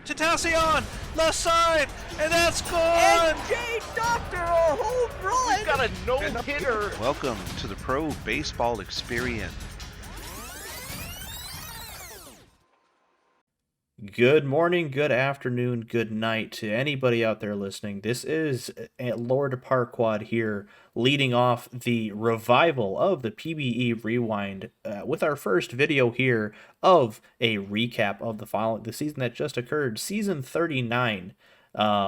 Tentacion, left side, and that's gone! And J Doctor, a home run! We've got a no-hitter! Welcome to the Pro Baseball Experience. Good morning, good afternoon, good night to anybody out there listening. This is Lord Parquad here, leading off the revival of the PBE Rewind with our first video here of a recap of the season that just occurred, season 39.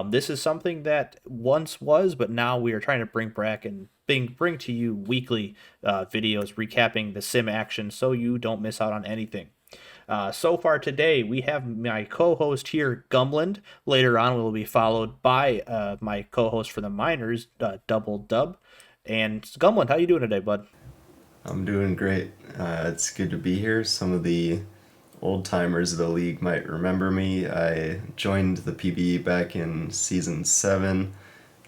This is something that once was, but now we are trying to bring back and bring to you weekly videos recapping the sim action so you don't miss out on anything. So far today, we have my co-host here, Gumland. Later on, we will be followed by my co-host for the minors, DoubleDub. And Gumland, how you doing today, bud? I'm doing great. It's good to be here. Some of the old timers of the league might remember me. I joined the PBE back in season 7.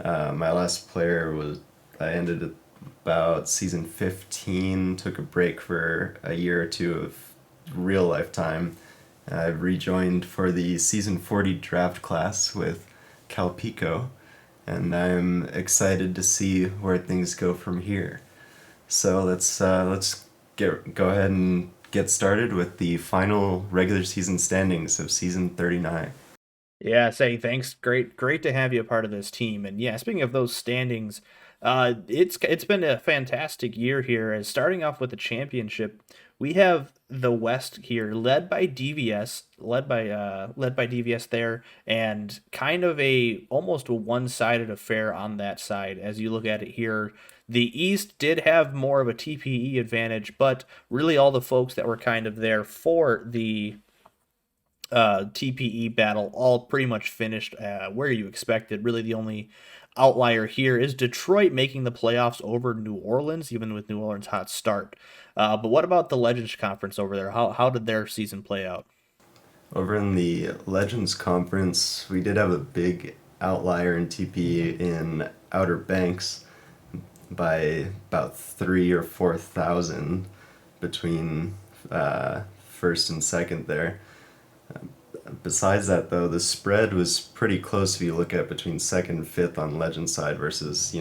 My last player I ended at about season 15. Took a break for a year or two of real lifetime. I rejoined for the season 40 draft class with Calpico, and I'm excited to see where things go from here. So let's go ahead and get started with the final regular season standings of season 39. Yeah, say thanks. Great to have you a part of this team. And yeah, speaking of those standings, it's been a fantastic year here. As starting off with the championship, we have the West here, led by DVS there, and kind of almost a one-sided affair on that side. As you look at it here, the East did have more of a TPE advantage, but really all the folks that were kind of there for the TPE battle all pretty much finished where you expected. Really the only outlier here is Detroit making the playoffs over New Orleans, even with New Orleans' hot start. But what about the Legends Conference over there? How did their season play out? Over in the Legends Conference, we did have a big outlier in TPE in Outer Banks by about 3,000 or 4,000 between first and second there. Besides that, though, the spread was pretty close if you look at between second and fifth on Legend side versus,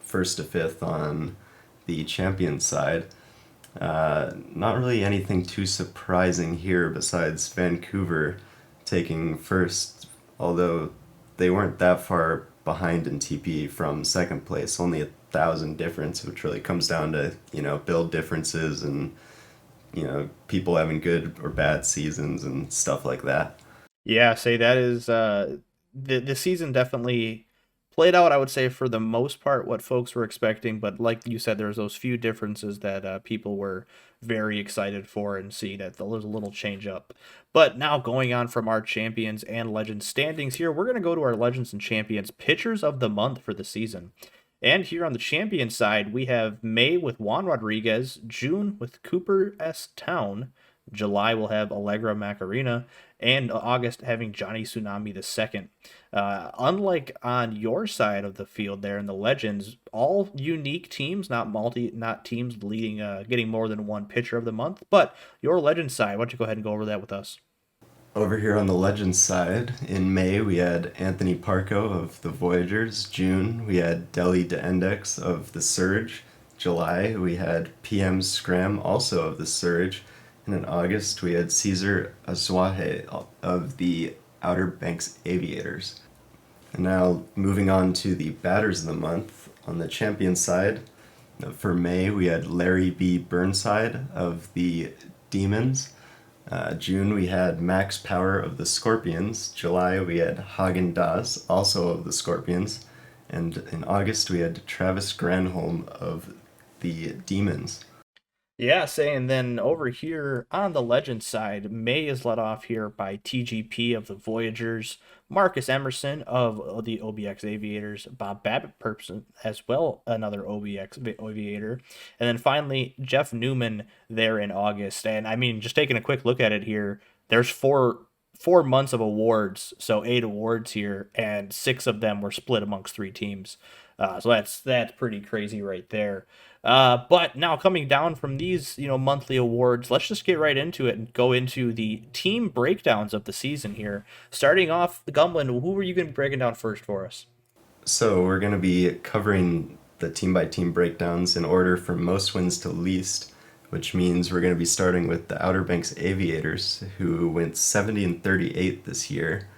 first to fifth on the champion side. Not really anything too surprising here besides Vancouver taking first, although they weren't that far behind in TP from second place, only 1,000 difference, which really comes down to, build differences and people having good or bad seasons and stuff like that. Yeah, say that is the season definitely played out, I would say, for the most part what folks were expecting, but like you said, there's those few differences that people were very excited for and see that there was a little change up. But now going on from our champions and legends standings here, we're going to go to our legends and champions pitchers of the month for the season. And here on the champion side, we have May with Juan Rodriguez, June with Cooper S. Town, July will have Allegra Macarena, and August having Johnny Tsunami II. Unlike on your side of the field there in the Legends, all unique teams, not teams leading, getting more than one pitcher of the month, but your Legends side, why don't you go ahead and go over that with us? Over here on the Legends side, in May we had Anthony Parco of the Voyagers. June we had Deli DeIndex of the Surge. July we had PM Scram also of the Surge. And in August we had Caesar Azuaje of the Outer Banks Aviators. And now moving on to the batters of the month, on the champion side, for May we had Larry B. Burnside of the Demons. June we had Max Power of the Scorpions. July we had Hagen Dazs, also of the Scorpions. And in August we had Travis Granholm of the Demons. Yeah, and then over here on the Legends side, May is led off here by TGP of the Voyagers, Marcus Emerson of the OBX Aviators, Bob Babbitt person as well, another OBX Aviator, and then finally Jeff Newman there in August. And I mean, just taking a quick look at it here, there's four months of awards, so 8 awards here, and 6 of them were split amongst 3 teams. So that's pretty crazy right there. But now coming down from these, monthly awards, let's just get right into it and go into the team breakdowns of the season here. Starting off, Gumland, who are you going to be breaking down first for us? So we're going to be covering the team-by-team breakdowns in order from most wins to least, which means we're going to be starting with the Outer Banks Aviators, who went 70-38 this year.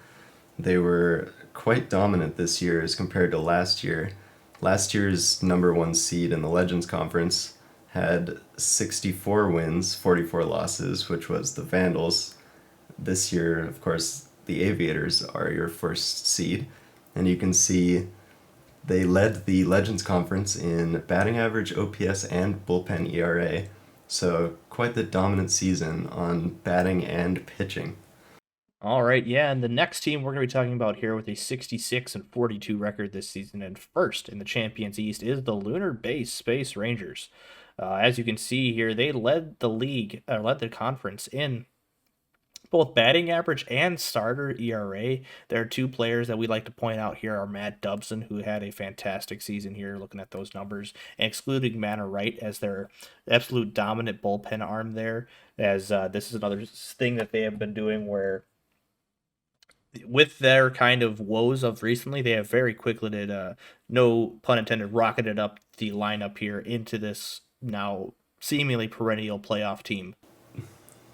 They were quite dominant this year as compared to last year. Last year's number one seed in the Legends Conference had 64 wins, 44 losses, which was the Vandals. This year, of course, the Aviators are your first seed, and you can see they led the Legends Conference in batting average, OPS, and bullpen ERA. So quite the dominant season on batting and pitching. All right, yeah, and the next team we're going to be talking about here with a 66-42 record this season and first in the Champions East is the LUNAR base Space Rangers. As you can see here, they led the conference in both batting average and starter ERA. There are two players that we like to point out here are Matt Dobson, who had a fantastic season here, looking at those numbers, and excluding Manor Wright as their absolute dominant bullpen arm there, as this is another thing that they have been doing where with their kind of woes of recently, they have very quickly did, no pun intended, rocketed up the lineup here into this now seemingly perennial playoff team.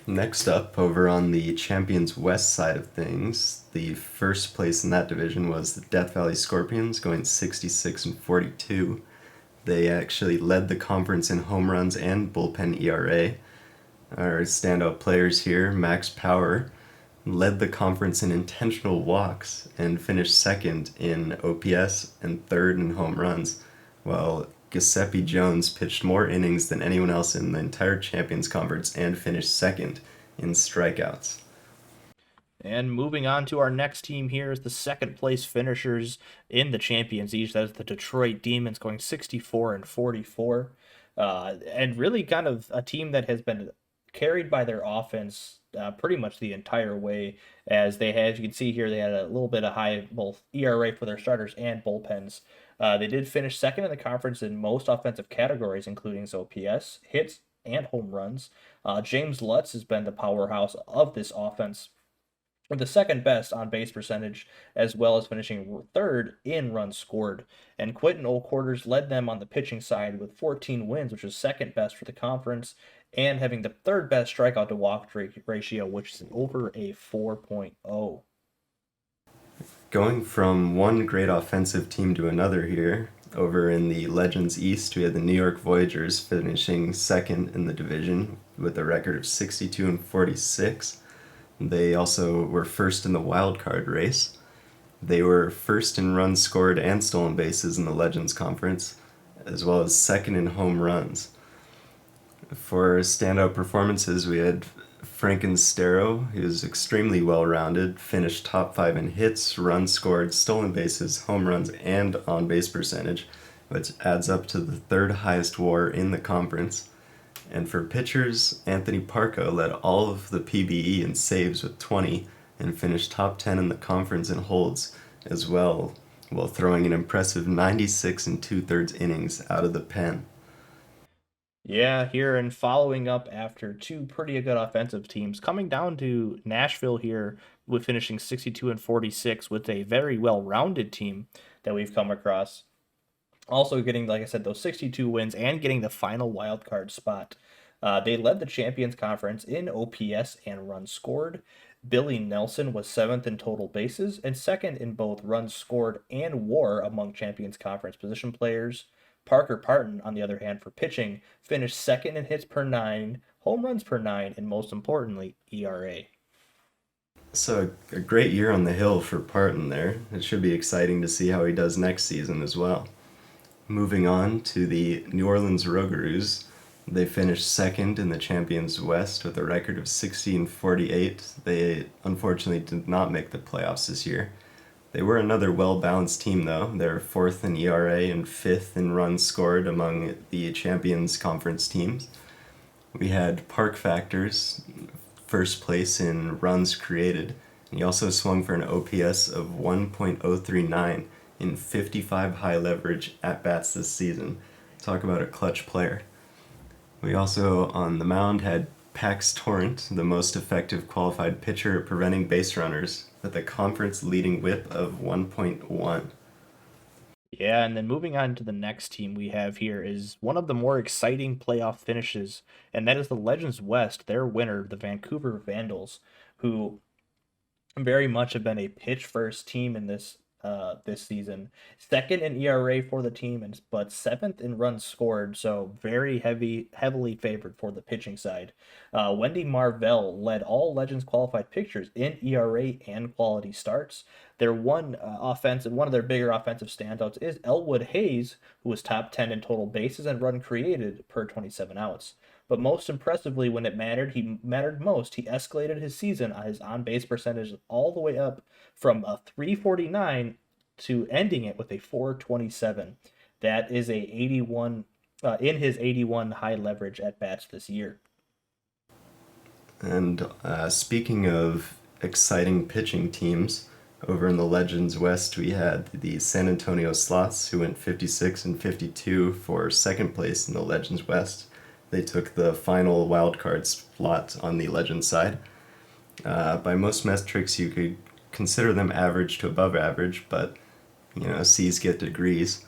Next up, over on the Champions West side of things, the first place in that division was the Death Valley Scorpions, going 66-42. They actually led the conference in home runs and bullpen ERA. Our standout players here, Max Power, led the conference in intentional walks and finished second in OPS and third in home runs, while Giuseppe Jones pitched more innings than anyone else in the entire Champions Conference and finished second in strikeouts. And moving on to our next team here is the second place finishers in the Champions East. That is the Detroit Demons going 64-44. And really kind of a team that has been carried by their offense pretty much the entire way, as they had, as you can see here, they had a little bit of high both ERA for their starters and bullpens. They did finish second in the conference in most offensive categories, including OPS, hits, and home runs. James Lutz has been the powerhouse of this offense, with the second best on base percentage, as well as finishing third in runs scored. And Quentin O'Quarters led them on the pitching side with 14 wins, which is second best for the conference, and having the third best strikeout to walk ratio, which is over a 4.0. Going from one great offensive team to another here, over in the Legends East, we had the New York Voyagers finishing second in the division with a record of 62-46. They also were first in the wild card race. They were first in runs scored and stolen bases in the Legends Conference, as well as second in home runs. For standout performances, we had Frankenstero, who's extremely well-rounded, finished top 5 in hits, runs scored, stolen bases, home runs, and on-base percentage, which adds up to the third highest WAR in the conference. And for pitchers, Anthony Parco led all of the PBE in saves with 20 and finished top 10 in the conference in holds as well, while throwing an impressive 96 2/3 innings out of the pen. Yeah, here and following up after two pretty good offensive teams, coming down to Nashville here with finishing 62-46 with a very well-rounded team that we've come across. Also getting, like I said, those 62 wins and getting the final wild card spot. They led the Champions Conference in OPS and runs scored. Billy Nelson was 7th in total bases and 2nd in both runs scored and WAR among Champions Conference position players. Parker Parton, on the other hand, for pitching, finished 2nd in hits per 9, home runs per 9, and most importantly, ERA. So a great year on the hill for Parton there. It should be exciting to see how he does next season as well. Moving on to the New Orleans ROUGAROUS, they finished 2nd in the Champions West with a record of 60-48. They unfortunately did not make the playoffs this year. They were another well-balanced team, though. They're 4th in ERA and 5th in runs scored among the Champions Conference teams. We had Park Factors, first place in runs created. He also swung for an OPS of 1.039 in 55 high leverage at-bats this season. Talk about a clutch player. We also, on the mound, had Pax Torrent, the most effective qualified pitcher at preventing base runners, with a conference-leading whip of 1.1. Yeah, and then moving on to the next team we have here is one of the more exciting playoff finishes, and that is the Legends West, their winner, the Vancouver Vandals, who very much have been a pitch first team in this season. Second in ERA for the team, but seventh in runs scored, so very heavily favored for the pitching side. Wendy Marvell led all Legends qualified pitchers in ERA and quality starts. Their one of their bigger offensive standouts is Elwood Hayes, who was top 10 in total bases and run created per 27 outs. But most impressively, when it mattered most, he escalated his season on his on-base percentage all the way up from a 349 to ending it with a 427. That is a 81 in his 81 high leverage at bats this year. And speaking of exciting pitching teams, over in the Legends West, we had the San Antonio SLOTHS, who went 56 and 52 for second place in the Legends West. They took the final wildcard slot on the Legends side. By most metrics, you could consider them average to above average, but C's get degrees.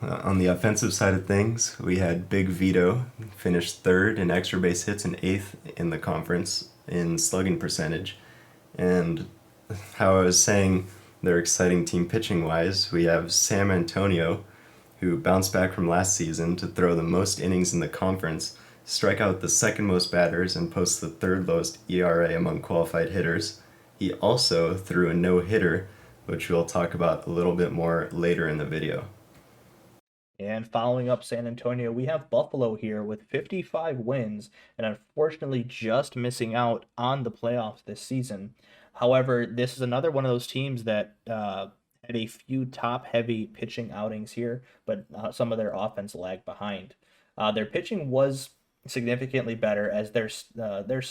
On the offensive side of things, we had Big Vito finished third in extra base hits and eighth in the conference in slugging percentage. And how I was saying they're exciting team pitching wise, we have Sam Antonio, who bounced back from last season to throw the most innings in the conference, strike out the second most batters, and post the third lowest ERA among qualified hitters. He also threw a no-hitter, which we'll talk about a little bit more later in the video. And following up San Antonio, we have Buffalo here with 55 wins and unfortunately just missing out on the playoffs this season. However, this is another one of those teams that had a few top-heavy pitching outings here, but some of their offense lagged behind. Their pitching was significantly better as their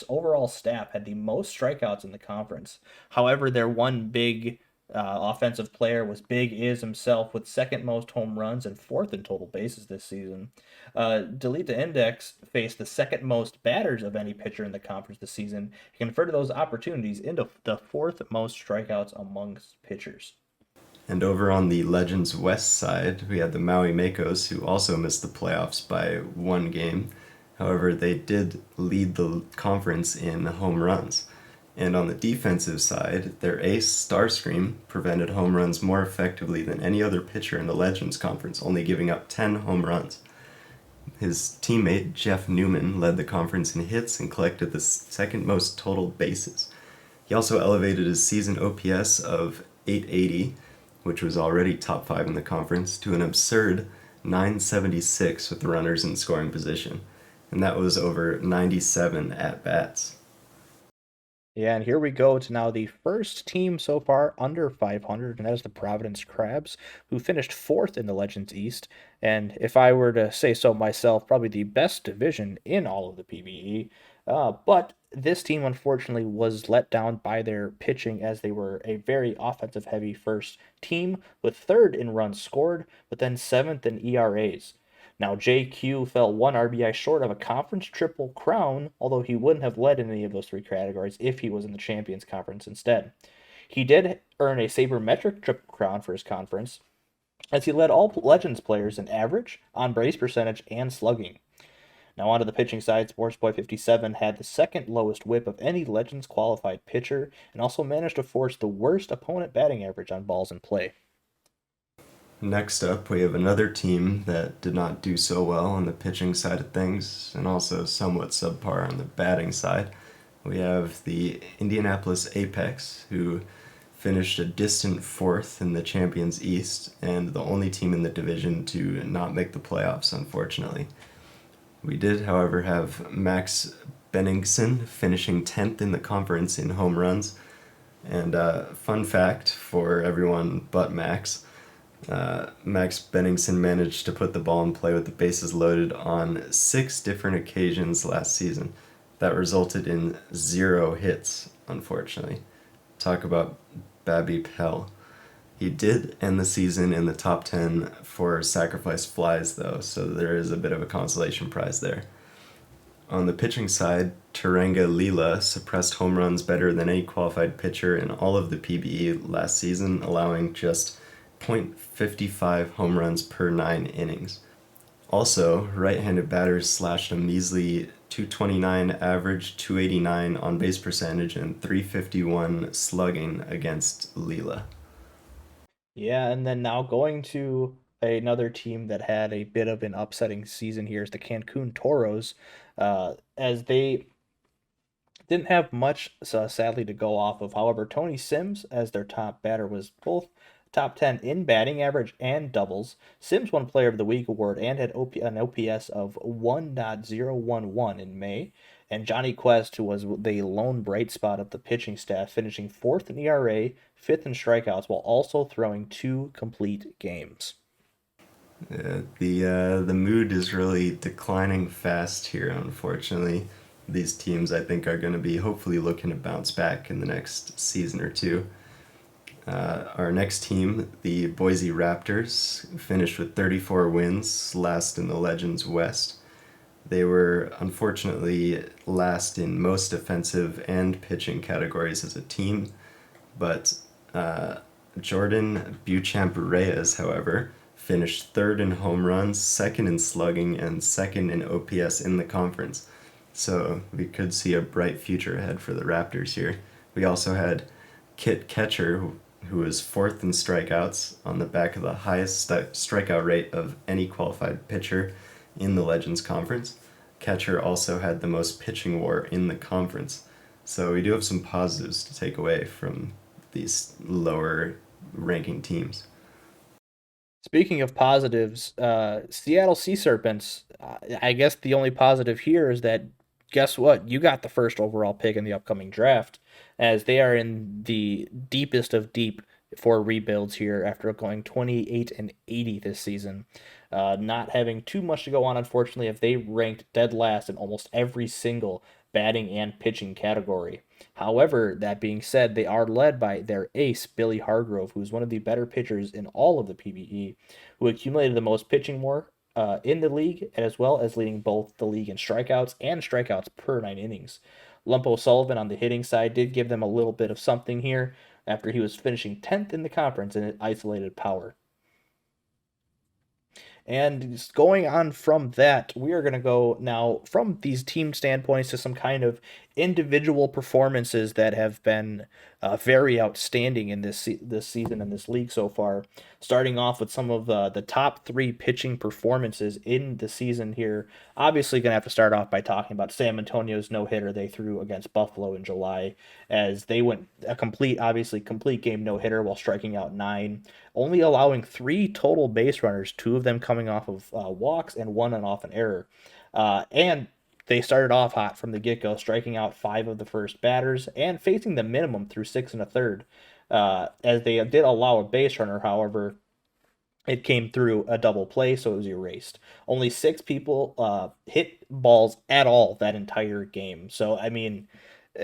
overall staff had the most strikeouts in the conference. However, their one big offensive player was Big Iz himself with second most home runs and fourth in total bases this season. DoubleDub faced the second most batters of any pitcher in the conference this season and converted those opportunities into the fourth most strikeouts amongst pitchers. And over on the Legends West side, we had the Maui Makos, who also missed the playoffs by one game. However, they did lead the conference in home runs. And on the defensive side, their ace, Starscream, prevented home runs more effectively than any other pitcher in the Legends Conference, only giving up 10 home runs. His teammate, Jeff Newman, led the conference in hits and collected the second most total bases. He also elevated his season OPS of 880, which was already top 5 in the conference, to an absurd 976 with the runners in scoring position. And that was over 97 at-bats. Yeah, and here we go to now the first team so far under 500, and that is the Providence Crabs, who finished fourth in the Legends East. And if I were to say so myself, probably the best division in all of the PBE. But this team, unfortunately, was let down by their pitching as they were a very offensive-heavy first team with third in runs scored, but then seventh in ERAs. Now, JQ fell one RBI short of a conference triple crown, although he wouldn't have led in any of those three categories if he was in the Champions Conference instead. He did earn a sabermetric triple crown for his conference, as he led all Legends players in average, on-base percentage, and slugging. Now onto the pitching side, SportsBoy57 had the second lowest whip of any Legends qualified pitcher, and also managed to force the worst opponent batting average on balls in play. Next up, we have another team that did not do so well on the pitching side of things, and also somewhat subpar on the batting side. We have the Indianapolis Apex, who finished a distant fourth in the Champions East, and the only team in the division to not make the playoffs, unfortunately. We did, however, have Max Benningsen finishing 10th in the conference in home runs. And fun fact for everyone but Max, Max Benningsen managed to put the ball in play with the bases loaded on 6 different occasions last season. That resulted in 0 hits, unfortunately. Talk about BABIP hell. He did end the season in the top 10 for sacrifice flies, though, so there is a bit of a consolation prize there. On the pitching side, Teranga Lila suppressed home runs better than any qualified pitcher in all of the PBE last season, allowing just .55 home runs per 9 innings. Also, right-handed batters slashed a measly 229 average, 289 on-base percentage, and 351 slugging against Lila. Yeah, and then now going to another team that had a bit of an upsetting season here is the CANCUN Toros, as they didn't have much, sadly, to go off of. However, Tony Sims, as their top batter, was both top 10 in batting average and doubles. Sims won Player of the Week award and had an OPS of 1.011 in May. And Johnny Quest, who was the lone bright spot of the pitching staff, finishing 4th in ERA, 5th in strikeouts, while also throwing 2 complete games. The mood is really declining fast here, unfortunately. These teams, I think, are going to be hopefully looking to bounce back in the next season or two. Our next team, the Boise Raptors, finished with 34 wins, last in the Legends West. They were unfortunately last in most defensive and pitching categories as a team, but Jordan Beauchamp Reyes, however, finished 3rd in home runs, 2nd in slugging, and 2nd in OPS in the conference. So we could see a bright future ahead for the Raptors here. We also had Kit Ketcher, who was 4th in strikeouts on the back of the highest strikeout rate of any qualified pitcher in the Legends Conference. Ketcher also had the most pitching WAR in the conference. So we do have some positives to take away from these lower ranking teams. Speaking of positives, Seattle Sea Serpents, I guess the only positive here is that, guess what? You got the first overall pick in the upcoming draft, as they are in the deepest of deep for rebuilds here after going 28-80 this season. Not having too much to go on, unfortunately, if they ranked dead last in almost every single batting and pitching category. However, that being said, they are led by their ace, Billy Hargrove, who's one of the better pitchers in all of the PBE, who accumulated the most pitching WAR in the league, as well as leading both the league in strikeouts and strikeouts per 9 innings. Lumpo Sullivan on the hitting side did give them a little bit of something here after he was finishing 10th in the conference in isolated power. And going on from that, we are going to go now from these team standpoints to some kind of individual performances that have been very outstanding in this season and this league so far. Starting off with some of the top 3 pitching performances in the season here. Obviously, going to have to start off by talking about San Antonio's no-hitter they threw against Buffalo in July, as they went a complete game no-hitter while striking out 9, only allowing 3 total base runners, 2 of them coming off of walks and 1 off an error. And they started off hot from the get-go, striking out 5 of the first batters and facing the minimum through 6 1/3. As they did allow a base runner, however, it came through a double play, so it was erased. Only 6 people hit balls at all that entire game. So, I mean,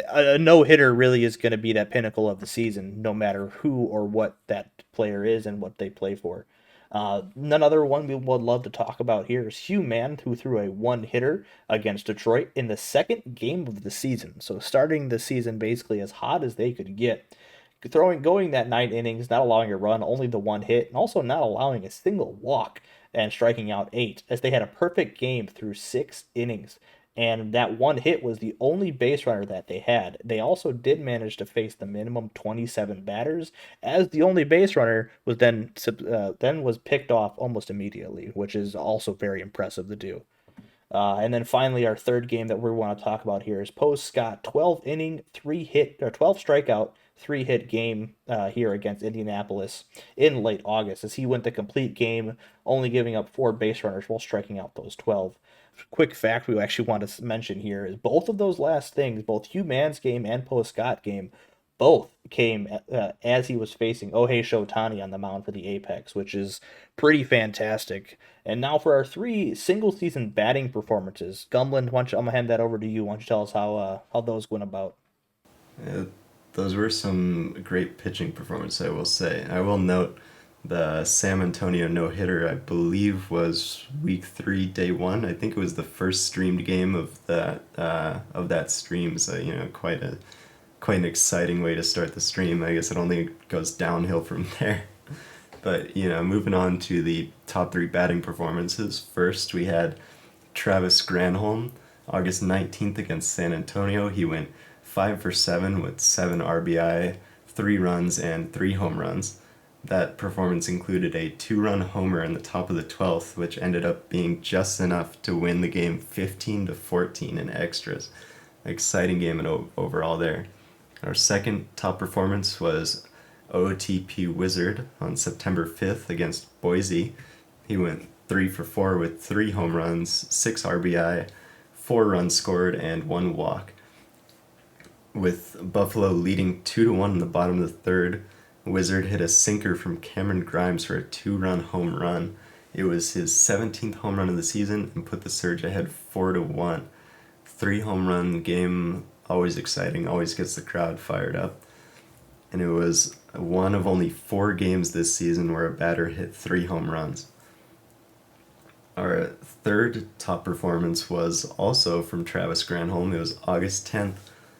a no-hitter really is going to be that pinnacle of the season, no matter who or what that player is and what they play for. Another one we would love to talk about here is Hugh Mann, who threw a 1-hitter against Detroit in the 2nd game of the season. So starting the season basically as hot as they could get. Going that 9 innings, not allowing a run, only the 1 hit, and also not allowing a single walk and striking out 8, as they had a perfect game through 6 innings. And that 1 hit was the only base runner that they had. They also did manage to face the minimum 27 batters, as the only base runner was then was picked off almost immediately, which is also very impressive to do. And then finally, our third game that we want to talk about here is Post Scott, 12 strikeout, 3-hit game here against Indianapolis in late August, as he went the complete game, only giving up 4 base runners while striking out those 12. Quick fact we actually want to mention here is both of those last things, both Hugh Mann's game and Post Scott game, both came as he was facing Ohei Shotani on the mound for the Apex, which is pretty fantastic. And now for our 3 single-season batting performances. Gumland, I'm going to hand that over to you. Why don't you tell us how those went about? those were some great pitching performances, I will say. I will note the San Antonio no-hitter, I believe, was week 3, day 1. I think it was the first streamed game of that stream, so quite an exciting way to start the stream. I guess it only goes downhill from there. But moving on to the top 3 batting performances. First, we had Travis Granholm, August 19th against San Antonio. He went 5 for 7 with 7 RBI, 3 runs, and 3 home runs. That performance included a 2-run homer in the top of the 12th, which ended up being just enough to win the game 15-14 in extras. Exciting game overall there. Our second top performance was OTP Wizard on September 5th against Boise. He went 3 for 4 with 3 home runs, 6 RBI, 4 runs scored, and 1 walk. With Buffalo leading 2-1 in the bottom of the third, Wizard hit a sinker from Cameron Grimes for a 2-run home run. It was his 17th home run of the season and put the Surge ahead 4-1. 3 home run game, always exciting, always gets the crowd fired up. And it was one of only 4 games this season where a batter hit 3 home runs. Our third top performance was also from Travis Granholm. It was August 10th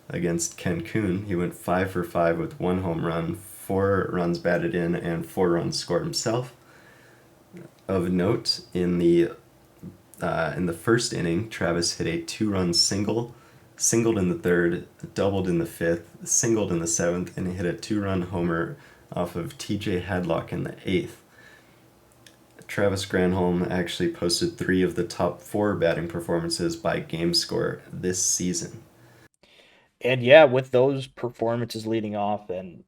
against CANCUN. He went 5 for 5 with 1 home run, 4 runs batted in, and 4 runs scored himself. Of note, in the first inning, Travis hit a 2-run singled in the third, doubled in the fifth, singled in the seventh, and hit a 2-run homer off of TJ Hadlock in the 8th. Travis Granholm actually posted 3 of the top 4 batting performances by game score this season. And yeah, with those performances leading off, and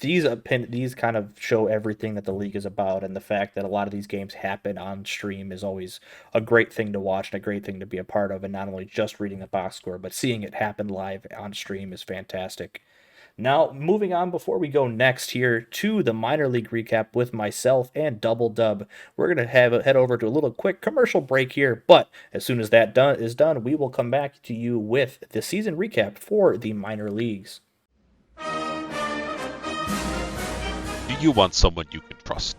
these kind of show everything that the league is about, and the fact that a lot of these games happen on stream is always a great thing to watch and a great thing to be a part of, and not only just reading the box score, but seeing it happen live on stream is fantastic. Now, moving on before we go next here to the minor league recap with myself and DoubleDub, we're going to head over to a little quick commercial break here, but as soon as that is done, we will come back to you with the season recap for the minor leagues. Do you want someone you can trust?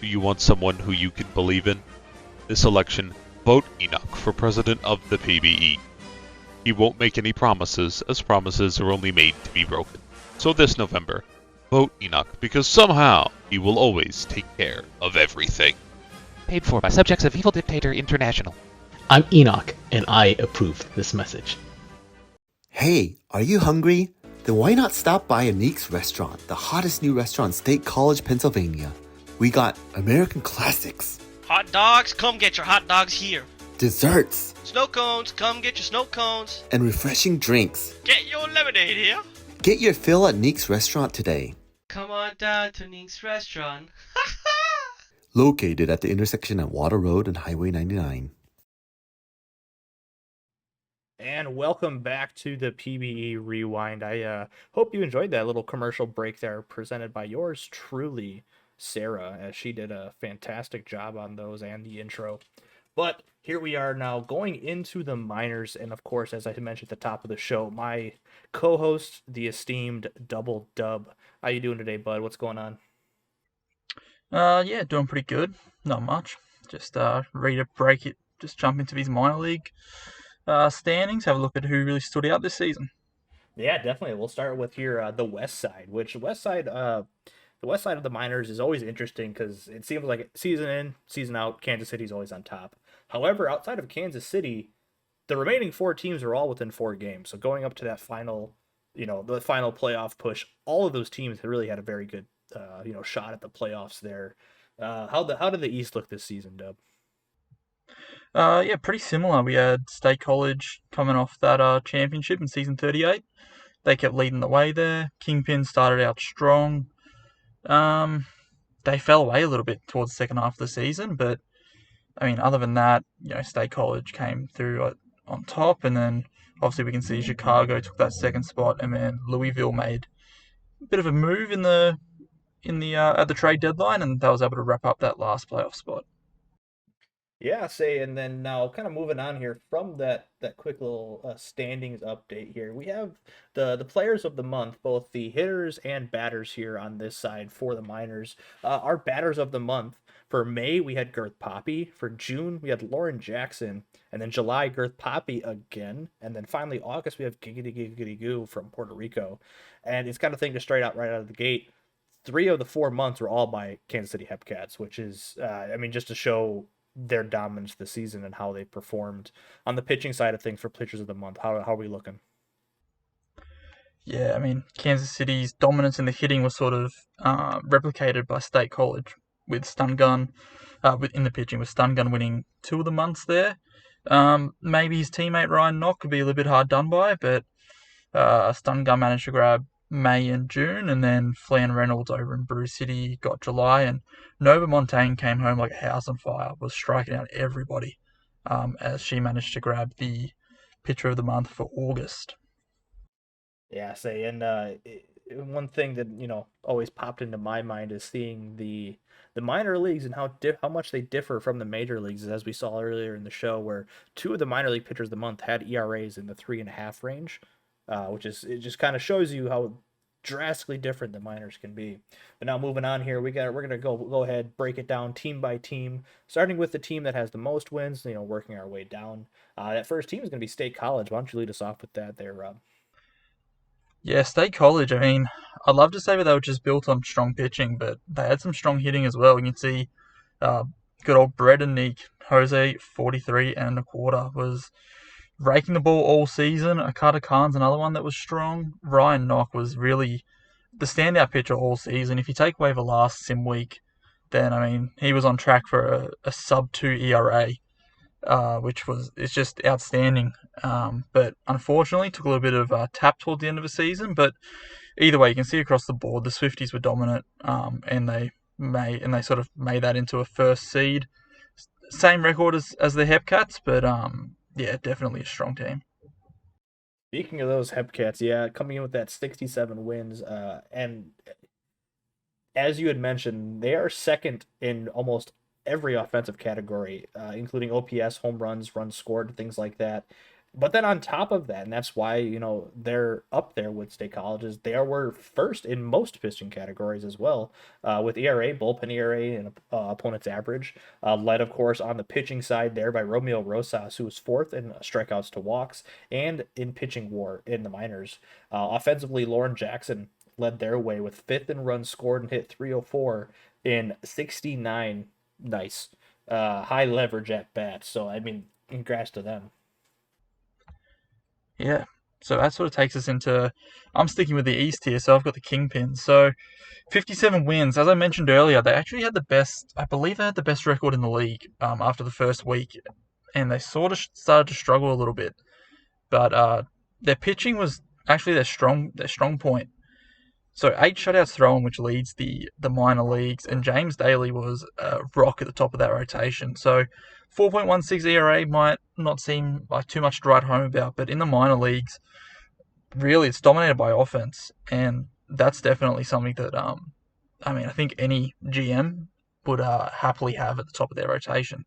Do you want someone who you can believe in? This election, vote Enoch for president of the PBE. He won't make any promises, as promises are only made to be broken. So this November, vote Enoch, because somehow he will always take care of everything. Paid for by Subjects of Evil Dictator International. I'm Enoch, and I approve this message. Hey, are you hungry? Then why not stop by Alik's restaurant, the hottest new restaurant in State College, Pennsylvania. We got American classics. Hot dogs, come get your hot dogs here. Desserts. Snow cones, come get your snow cones. And refreshing drinks. Get your lemonade here. Get your fill at Neek's restaurant today. Come on down to Neek's restaurant. Located at the intersection at Water Road and Highway 99. And welcome back to the PBE Rewind. I hope you enjoyed that little commercial break there presented by yours truly, Sarah, as she did a fantastic job on those and the intro. But here we are now going into the minors, and of course, as I mentioned at the top of the show, my co-host, the esteemed DoubleDub. How you doing today, bud? What's going on? Yeah, doing pretty good. Not much. Just ready to break it. Just jump into these minor league standings. Have a look at who really stood out this season. Yeah, definitely. We'll start with here the West Side, which the West Side of the minors is always interesting because it seems like season in, season out, Kansas City's always on top. However, outside of Kansas City, the remaining 4 teams are all within 4 games. So going up to that final, the final playoff push, all of those teams have really had a very good, shot at the playoffs there. How did the East look this season, Dub? Yeah, pretty similar. We had State College coming off that championship in season 38. They kept leading the way there. Kingpin started out strong. They fell away a little bit towards the second half of the season, but I mean, other than that, State College came through on top, and then obviously we can see Chicago took that second spot, and then Louisville made a bit of a move at the trade deadline, and they was able to wrap up that last playoff spot. Yeah, and then now kind of moving on here from that quick little standings update here. We have the players of the month, both the hitters and batters here on this side for the minors. Our batters of the month for May we had Girth Poppy, for June we had Lauren Jackson, and then July Girth Poppy again, and then finally August we have Giggity Giggity Goo from Puerto Rico. And it's kind of thing to straight out right out of the gate. 3 of the 4 months were all by Kansas City Hepcats, which is, I mean, just to show their dominance this season and how they performed on the pitching side of things for pitchers of the month. How are we looking? Yeah, I mean, Kansas City's dominance in the hitting was sort of replicated by State College with Stun Gun, in the pitching, with Stun Gun winning 2 of the months there. Maybe his teammate Ryan Knock could be a little bit hard done by, but Stun Gun managed to grab May and June, and then Flan Reynolds over in Brew City got July, and Nova Montaigne came home like a house on fire, was striking out everybody, as she managed to grab the pitcher of the month for August. Yeah, and one thing that always popped into my mind is seeing the minor leagues and how much they differ from the major leagues, as we saw earlier in the show, where 2 of the minor league pitchers of the month had ERAs in the 3.5 range, which it just kind of shows you how drastically different the minors can be. But now moving on here, we're gonna go ahead, break it down team by team, starting with the team that has the most wins. Working our way down. That first team is gonna be State College. Why don't you lead us off with that there, Rob? Yeah, State College, I mean, I'd love to say that they were just built on strong pitching, but they had some strong hitting as well. You can see good old Brett and Neek, Jose, 43 and a quarter, was raking the ball all season. Akata Khan's another one that was strong. Ryan Knock was really the standout pitcher all season. If you take away the last sim week, then, I mean, he was on track for a sub-2 ERA. It's just outstanding. But unfortunately, took a little bit of tap toward the end of the season. But either way, you can see across the board the Swifties were dominant, and they sort of made that into a first seed. Same record as the Hepcats, but yeah, definitely a strong team. Speaking of those Hepcats, yeah, coming in with that 67 wins, and as you had mentioned, they are second in almost every offensive category, including OPS, home runs, runs scored, things like that. But then on top of that, and that's why they're up there with State Colleges, they were first in most pitching categories as well, with ERA, bullpen ERA, and opponent's average, led of course on the pitching side there by Romeo Rosas, who was fourth in strikeouts to walks and in pitching WAR in the minors. Offensively, Lauren Jackson led their way with fifth in runs scored and hit 304 in 69 nice high leverage at bats. So I mean, congrats to them. Yeah, so that sort of takes us into, I'm sticking with the East here, so I've got the Kingpins. So 57 wins. As I mentioned earlier, they actually had I believe they had the best record in the league after the first week, and they sort of started to struggle a little bit. But their pitching was actually their strong point. So 8 shutouts thrown, which leads the minor leagues, and James Daly was a rock at the top of that rotation. So 4.16 ERA might not seem like too much to write home about, but in the minor leagues, really it's dominated by offense, and that's definitely something that I think any GM would happily have at the top of their rotation.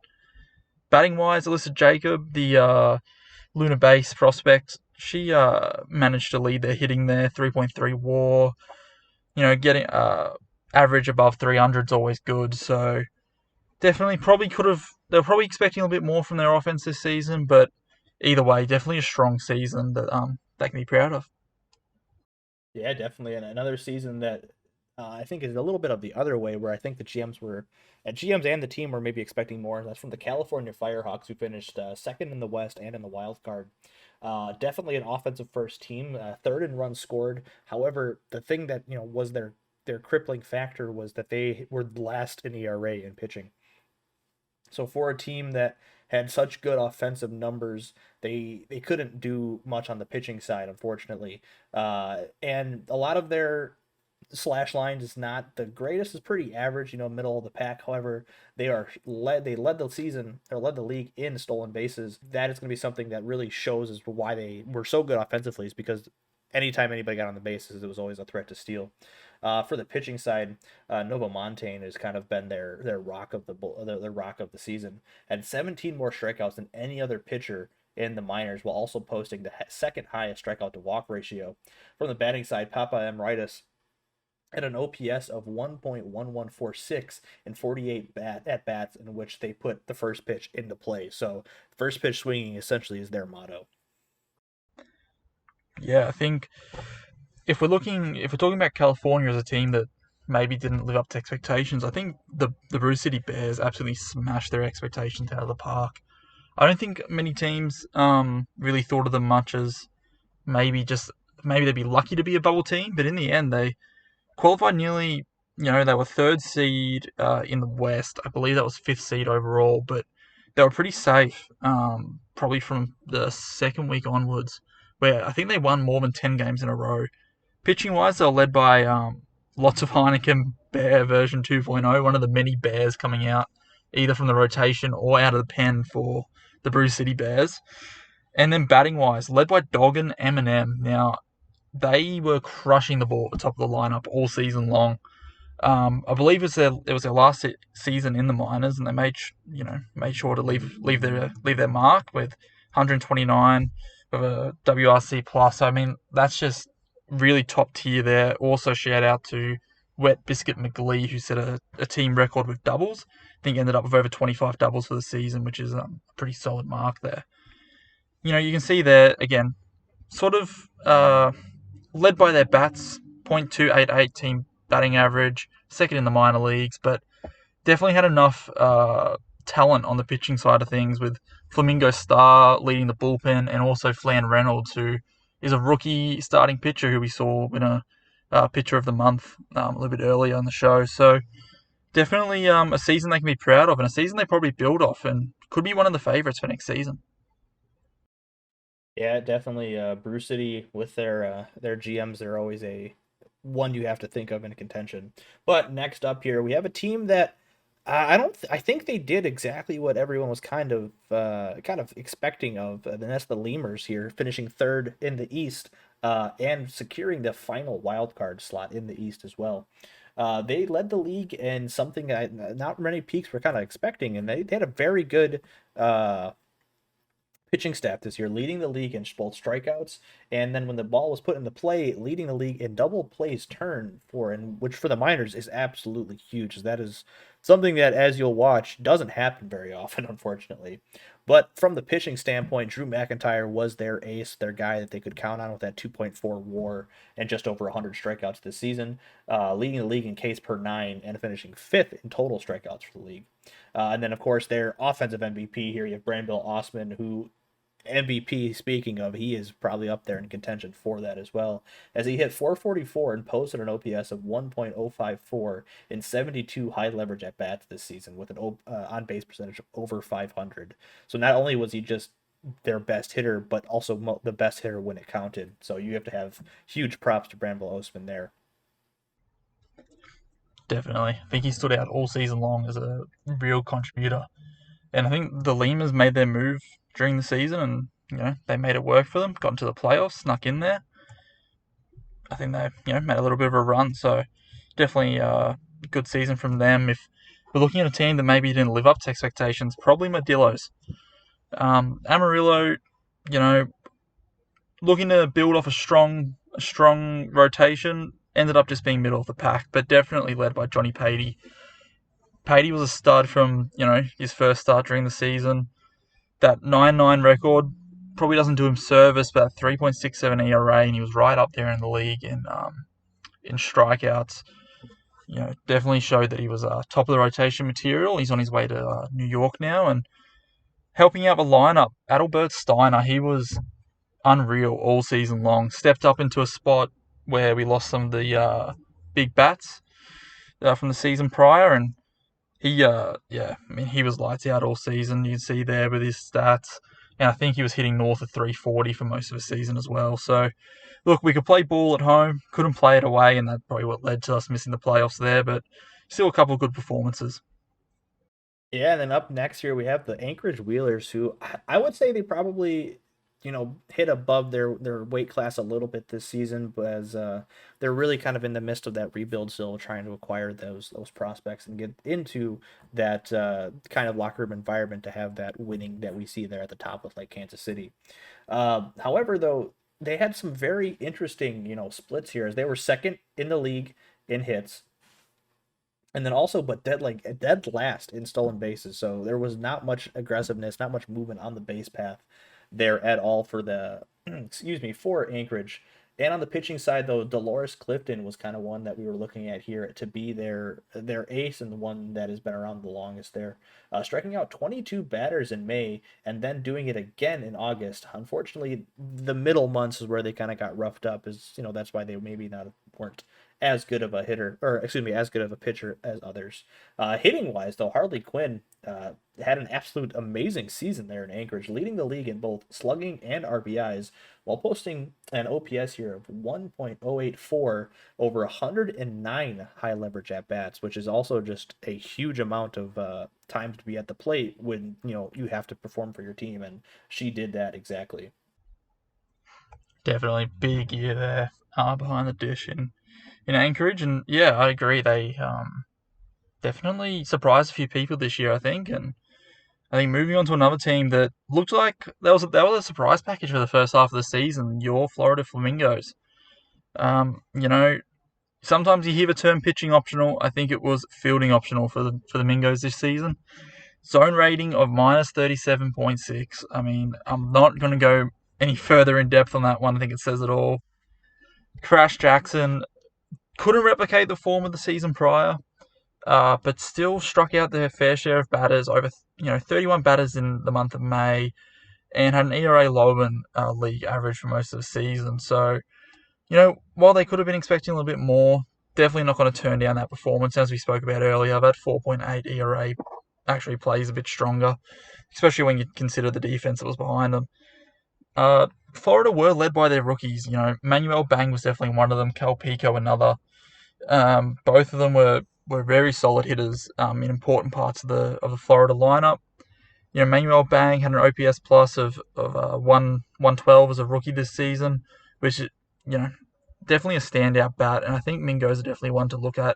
Batting wise, Alyssa Jacob, the LUNAR base prospect, she managed to lead their hitting there, 3.3 WAR. Getting average above 300 is always good. So definitely they were probably expecting a little bit more from their offense this season, but either way, definitely a strong season that they can be proud of. Yeah, definitely. And another season that I think is a little bit of the other way, where I think the GMs and the team were maybe expecting more. That's from the California Firehawks, who finished second in the West and in the wild card. Definitely an offensive first team, third in runs scored. However, the thing that was their crippling factor was that they were last in ERA in pitching. So for a team that had such good offensive numbers, they couldn't do much on the pitching side, unfortunately. And a lot of their slash lines is not the greatest. It's pretty average, middle of the pack. However, they led the league in stolen bases. That is going to be something that really shows as to why they were so good offensively, is because anytime anybody got on the bases, it was always a threat to steal. For the pitching side, Novo Montaigne has kind of been their rock of the rock of the season. Had 17 more strikeouts than any other pitcher in the minors, while also posting the second highest strikeout to walk ratio. From the batting side, Papa Emeritus at an OPS of 1.1146 in 48 at bats in which they put the first pitch into play. So first pitch swinging essentially is their motto. Yeah, I think if we're talking about California as a team that maybe didn't live up to expectations, I think the Bruce City Bears absolutely smashed their expectations out of the park. I don't think many teams really thought of them much as maybe they'd be lucky to be a bubble team, but in the end they qualified nearly, they were third seed in the West. I believe that was fifth seed overall, but they were pretty safe, probably from the second week onwards, where I think they won more than 10 games in a row. Pitching-wise, they were led by lots of Heineken Bear version 2.0, one of the many Bears coming out, either from the rotation or out of the pen for the Bruce City Bears. And then batting-wise, led by Dog and Eminem. Now, they were crushing the ball at the top of the lineup all season long. I believe it was their last season in the minors, and they made sure to leave their mark with 129 with a WRC plus. I mean, that's just really top tier there. Also, shout out to Wet Biscuit McGlee, who set a team record with doubles. I think ended up with over 25 doubles for the season, which is a pretty solid mark there. You can see there again, sort of led by their bats, .288 team batting average, second in the minor leagues, but definitely had enough talent on the pitching side of things, with Flamingo Star leading the bullpen, and also Flan Reynolds, who is a rookie starting pitcher who we saw win a pitcher of the month a little bit earlier on the show. So definitely a season they can be proud of, and a season they probably build off, and could be one of the favourites for next season. Yeah, definitely. Bruce City with their GMs, they're always a one you have to think of in contention. But next up here, we have a team that I think they did exactly what everyone was kind of expecting of, and that's the Lemurs here, finishing third in the East and securing the final wild card slot in the East as well. They led the league in something not many peaks were kind of expecting, and they had a very good pitching staff this year, leading the league in both strikeouts, and then when the ball was put into play, leading the league in double plays turned which for the minors is absolutely huge. That is something that, as you'll watch, doesn't happen very often, unfortunately. But from the pitching standpoint, Drew McIntyre was their ace, their guy that they could count on with that 2.4 WAR and just over 100 strikeouts this season, leading the league in Ks per 9 and finishing fifth in total strikeouts for the league. And then, of course, their offensive MVP here, you have Brandbill Osman, who MVP, speaking of, he is probably up there in contention for that as well, as he hit 444 and posted an OPS of 1.054 in 72 high leverage at bats this season with an on base percentage of over 500. So not only was he just their best hitter, but also the best hitter when it counted. So you have to have huge props to Brandbill Osman there. Definitely. I think he stood out all season long as a real contributor. And I think the Lemurs made their move during the season, and they made it work for them, got into the playoffs, snuck in there. I think they made a little bit of a run, so definitely a good season from them. If we're looking at a team that maybe didn't live up to expectations, probably Modillos. Amarillo, looking to build off a strong rotation, ended up just being middle of the pack, but definitely led by Johnny Patey. Patey was a stud from his first start during the season. That 9-9 record probably doesn't do him service, but 3.67 ERA, and he was right up there in the league in strikeouts. Definitely showed that he was top of the rotation material. He's on his way to New York now, and helping out the lineup, Adalbert Steiner, he was unreal all season long. Stepped up into a spot where we lost some of the big bats from the season prior, and he was lights out all season. You can see there with his stats. And I think he was hitting north of 340 for most of the season as well. So, look, we could play ball at home, couldn't play it away, and that's probably what led to us missing the playoffs there. But still a couple of good performances. Yeah, and then up next here we have the Anchorage Wheelers, who I would say they probably, hit above their weight class a little bit this season, but as they're really kind of in the midst of that rebuild still, trying to acquire those prospects and get into that kind of locker room environment to have that winning that we see there at the top with like Kansas City. However, though, they had some very interesting, splits here as they were second in the league in hits. And then also, but dead last in stolen bases. So there was not much aggressiveness, not much movement on the base path there at all for the, for Anchorage. And on the pitching side, though, Dolores Clifton was kind of one that we were looking at here to be their ace and the one that has been around the longest there. Striking out 22 batters in May and then doing it again in August. Unfortunately, the middle months is where they kind of got roughed up. That's why they maybe weren't as good of a hitter, as good of a pitcher as others. Hitting wise, though, Harley Quinn had an absolute amazing season there in Anchorage, leading the league in both slugging and RBIs, while posting an OPS here of 1.084 over 109 high leverage at bats, which is also just a huge amount of time to be at the plate when you have to perform for your team, and she did that exactly. Definitely big year there behind the dish in Anchorage, and yeah, I agree. They definitely surprised a few people this year, I think, and I think moving on to another team that looked like that was a surprise package for the first half of the season, your Florida Flamingos. Sometimes you hear the term pitching optional. I think it was fielding optional for the Mingos this season. Zone rating of -37.6. I mean, I'm not going to go any further in depth on that one. I think it says it all. Crash Jackson couldn't replicate the form of the season prior, but still struck out their fair share of batters, over 31 batters in the month of May, and had an ERA lower than league average for most of the season. So, while they could have been expecting a little bit more, definitely not going to turn down that performance. As we spoke about earlier, that 4.8 ERA actually plays a bit stronger, especially when you consider the defense that was behind them. Florida were led by their rookies. Manuel Bang was definitely one of them, Cal Pico another. Both of them were very solid hitters in important parts of the Florida lineup. Manuel Bang had an OPS plus of 112 as a rookie this season, which is, definitely a standout bat, and I think Mingos are definitely one to look at.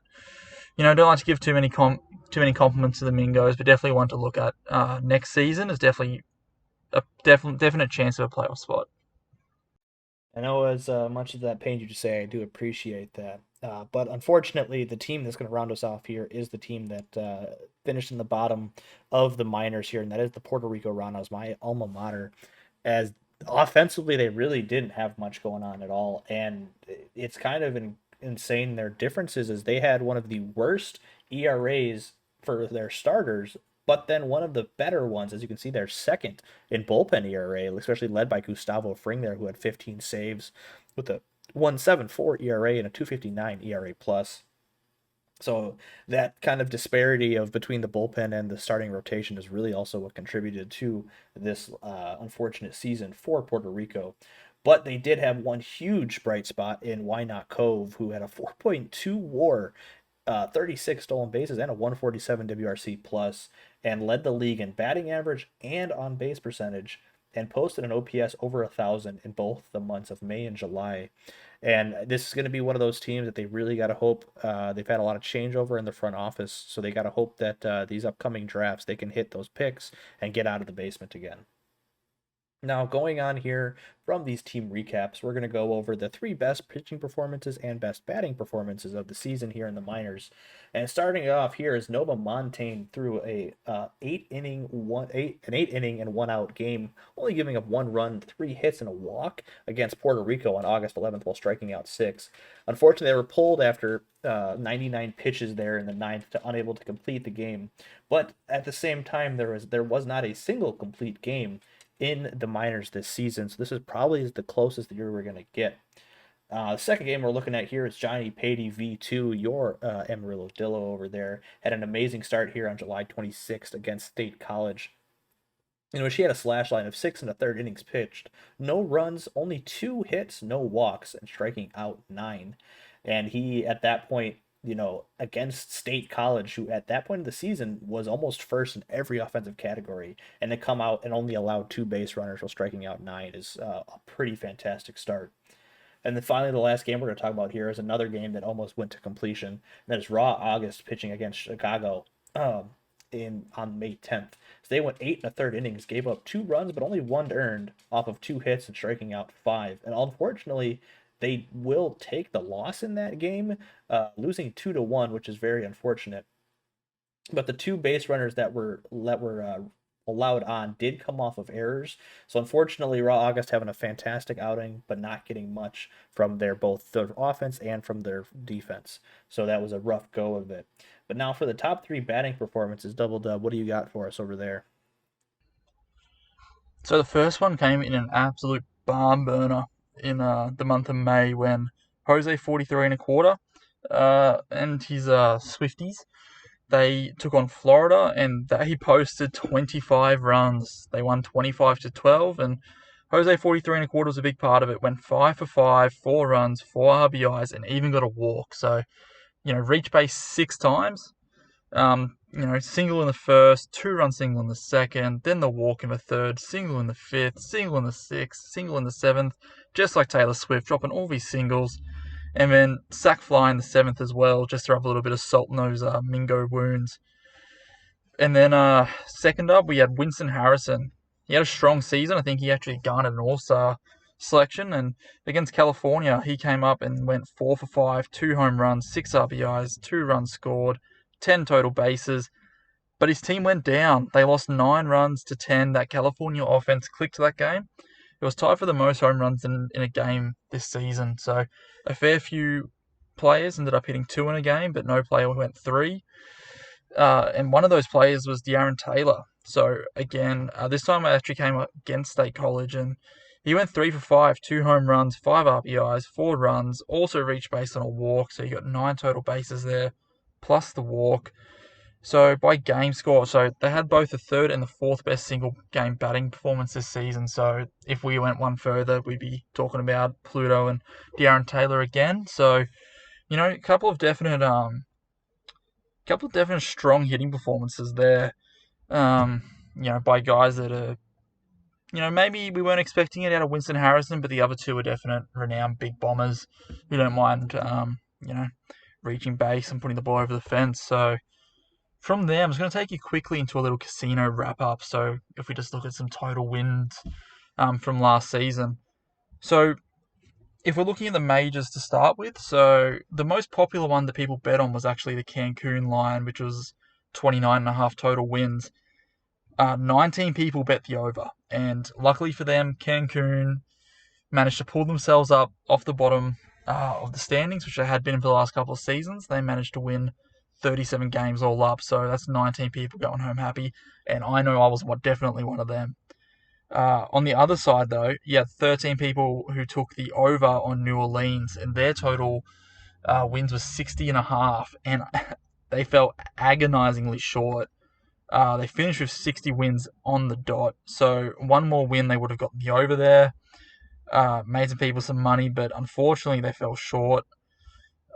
Don't like to give too many compliments to the Mingos, but definitely one to look at next season. Is definitely a definite chance of a playoff spot. I know as much as that pains you to say, I do appreciate that. But unfortunately, the team that's going to round us off here is the team that finished in the bottom of the minors here, and that is the Puerto Rico Ranas, my alma mater. As offensively, they really didn't have much going on at all, and it's kind of insane. Their differences is they had one of the worst ERAs for their starters, but then one of the better ones, as you can see, they're second in bullpen ERA, especially led by Gustavo Fring there, who had 15 saves with a 1.74 ERA and a 2.59 ERA plus. So that kind of disparity of between the bullpen and the starting rotation is really also what contributed to this unfortunate season for Puerto Rico. But they did have one huge bright spot in Why Not Cove, who had a 4.2 WAR, 36 stolen bases, and a 147 WRC plus, and led the league in batting average and on base percentage, and posted an OPS over 1,000 in both the months of May and July. And this is going to be one of those teams that they really got to hope. They've had a lot of changeover in the front office, so they got to hope that these upcoming drafts they can hit those picks and get out of the basement again. Now, going on here from these team recaps, we're going to go over the 3 best pitching performances and best batting performances of the season here in the minors. And starting off here is Nova Montaigne through an 8 inning and 1 out game, only giving up 1 run, 3 hits, and a walk against Puerto Rico on August 11th while striking out 6. Unfortunately, they were pulled after 99 pitches there in the 9th, unable to complete the game. But at the same time, there was not a single complete game in the minors this season, so this is probably the closest that you're going to get. The second game we're looking at here is Johnny Patey V2. Your Amarillo Dillo over there had an amazing start here on July 26th against State College, in which he had a slash line of 6 1/3 innings pitched, no runs, only 2 hits, no walks, and striking out 9. And he, at that point, against State College, who at that point of the season was almost first in every offensive category, and to come out and only allow 2 base runners while striking out 9 is a pretty fantastic start. And then finally, the last game we're going to talk about here is another game that almost went to completion. And that is Raw August pitching against Chicago on May 10th. So they went 8 1/3 innings, gave up 2 runs, but only 1 earned off of 2 hits and striking out 5. And unfortunately, they will take the loss in that game, losing 2-1, which is very unfortunate. But the 2 base runners that were allowed on did come off of errors. So unfortunately, Raw August having a fantastic outing, but not getting much from both their offense and from their defense. So that was a rough go of it. But now for the top 3 batting performances, DoubleDub, what do you got for us over there? So the first one came in an absolute barn burner in the month of May when Jose 43 1/4 and his Swifties, they took on Florida and they posted 25 runs. They won 25-12, and Jose 43 1/4 was a big part of it. Went 5 for 5, 4 runs, 4 RBIs, and even got a walk. So, reached base 6 times. Single in the first, 2-run single in the second, then the walk in the third, single in the fifth, single in the sixth, single in the seventh, just like Taylor Swift, dropping all these singles. And then sack fly in the 7th as well, just to rub a little bit of salt in those Mingo wounds. And then second up, we had Winston Harrison. He had a strong season. I think he actually garnered an All-Star selection. And against California, he came up and went 4 for 5, 2 home runs, 6 RBIs, 2 runs scored, 10 total bases. But his team went down. They lost 9 runs to 10. That California offense clicked that game. It was tied for the most home runs in a game this season. So a fair few players ended up hitting 2 in a game, but no player went 3. And one of those players was De'Aaron Taylor. So again, this time I actually came up against State College, and he went 3 for 5, 2 home runs, 5 RBIs, 4 runs, also reached base on a walk. So you got 9 total bases there, plus the walk. So by game score, so they had both the 3rd and the 4th best single game batting performance this season. So if we went one further, we'd be talking about Pluto and De'Aaron Taylor again. So, a couple of definite strong hitting performances there. By guys that are, maybe we weren't expecting it out of Winston Harrison, but the other 2 are definite renowned big bombers who don't mind, reaching base and putting the ball over the fence. So from there, I'm just going to take you quickly into a little casino wrap-up. So if we just look at some total wins from last season. So if we're looking at the majors to start with, so the most popular one that people bet on was actually the CANCUN line, which was 29.5 total wins. 19 people bet the over. And luckily for them, CANCUN managed to pull themselves up off the bottom of the standings, which they had been for the last couple of seasons. They managed to win 37 games all up, so that's 19 people going home happy, and I know I was definitely one of them. On the other side, though, you had 13 people who took the over on New Orleans, and their total wins was 60.5, and they fell agonizingly short. They finished with 60 wins on the dot, so one more win they would have gotten the over there. Made some people some money, but unfortunately they fell short.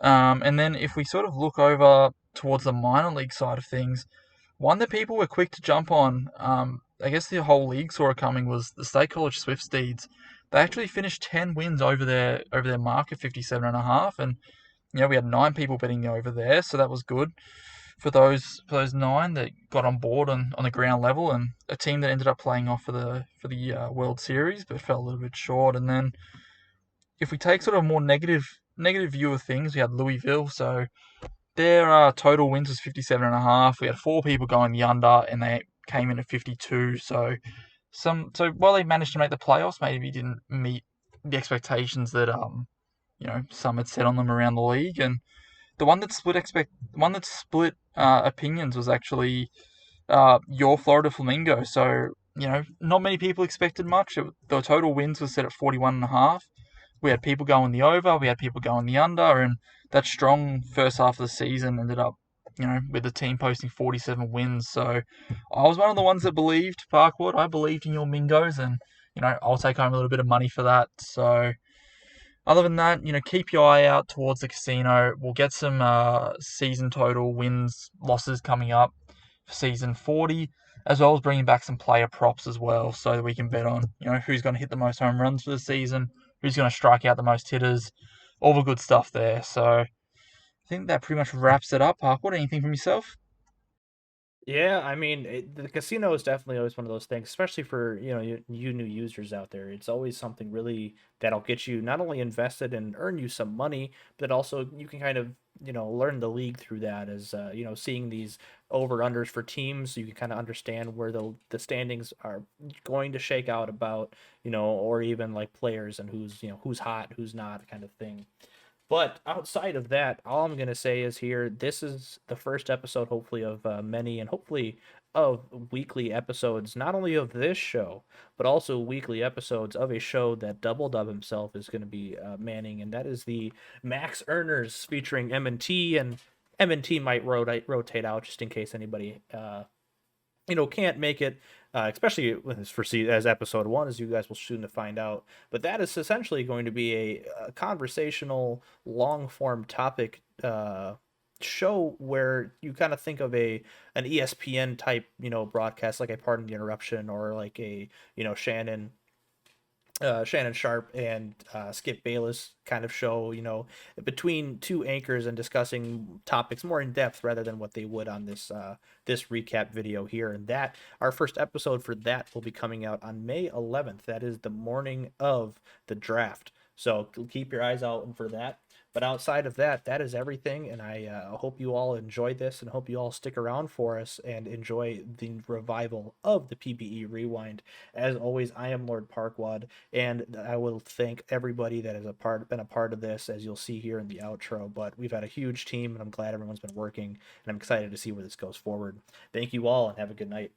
And then if we sort of look over towards the minor league side of things, one that people were quick to jump on, I guess the whole league saw it coming, was the State College Swifties. They actually finished 10 wins over their mark of 57.5, and we had 9 people betting the over there, so that was good for those 9 that got on board on the ground level, and a team that ended up playing off for the World Series but fell a little bit short. And then if we take sort of a more negative view of things, we had Louisville, so their total wins was 57.5. We had 4 people going the under, and they came in at 52. So while they managed to make the playoffs, maybe didn't meet the expectations that some had set on them around the league. And the one that split opinions was actually your Florida Flamingo. So not many people expected much. The total wins was set at 41.5. We had people going the over, we had people going the under, and that strong first half of the season ended up, with the team posting 47 wins. So I was one of the ones that believed, Parkwood. I believed in your Mingos, and, I'll take home a little bit of money for that. So Other than that, keep your eye out towards the casino. We'll get some season total wins, losses coming up for season 40, as well as bringing back some player props as well, so that we can bet on, who's going to hit the most home runs for the season, who's going to strike out the most hitters, all the good stuff there. So I think that pretty much wraps it up. Parkwood, anything from yourself? Yeah, I mean, the casino is definitely always one of those things, especially for, you new users out there. It's always something really that'll get you not only invested and earn you some money, but also you can kind of, learn the league through that as, seeing these over-unders for teams, you can kind of understand where the standings are going to shake out about, or even like players and who's hot, who's not kind of thing. But outside of that, all I'm going to say is here, this is the first episode, hopefully, of many and hopefully of weekly episodes, not only of this show, but also weekly episodes of a show that DoubleDub himself is going to be manning, and that is the Max Earners featuring M&T, and M&T might rotate out just in case anybody can't make it, especially as episode 1, as you guys will soon to find out. But that is essentially going to be a conversational, long-form topic show where you kind of think of an ESPN type, broadcast, like a Pardon the Interruption, or like a, Shannon Sharp and Skip Bayless kind of show, between two anchors and discussing topics more in depth rather than what they would on this recap video here. And that our first episode for that will be coming out on May 11th. That is the morning of the draft. So keep your eyes out for that. But outside of that, that is everything, and I hope you all enjoyed this, and hope you all stick around for us and enjoy the revival of the PBE Rewind. As always, I am Lord Parkwad, and I will thank everybody that has been a part of this, as you'll see here in the outro. But we've had a huge team, and I'm glad everyone's been working, and I'm excited to see where this goes forward. Thank you all, and have a good night.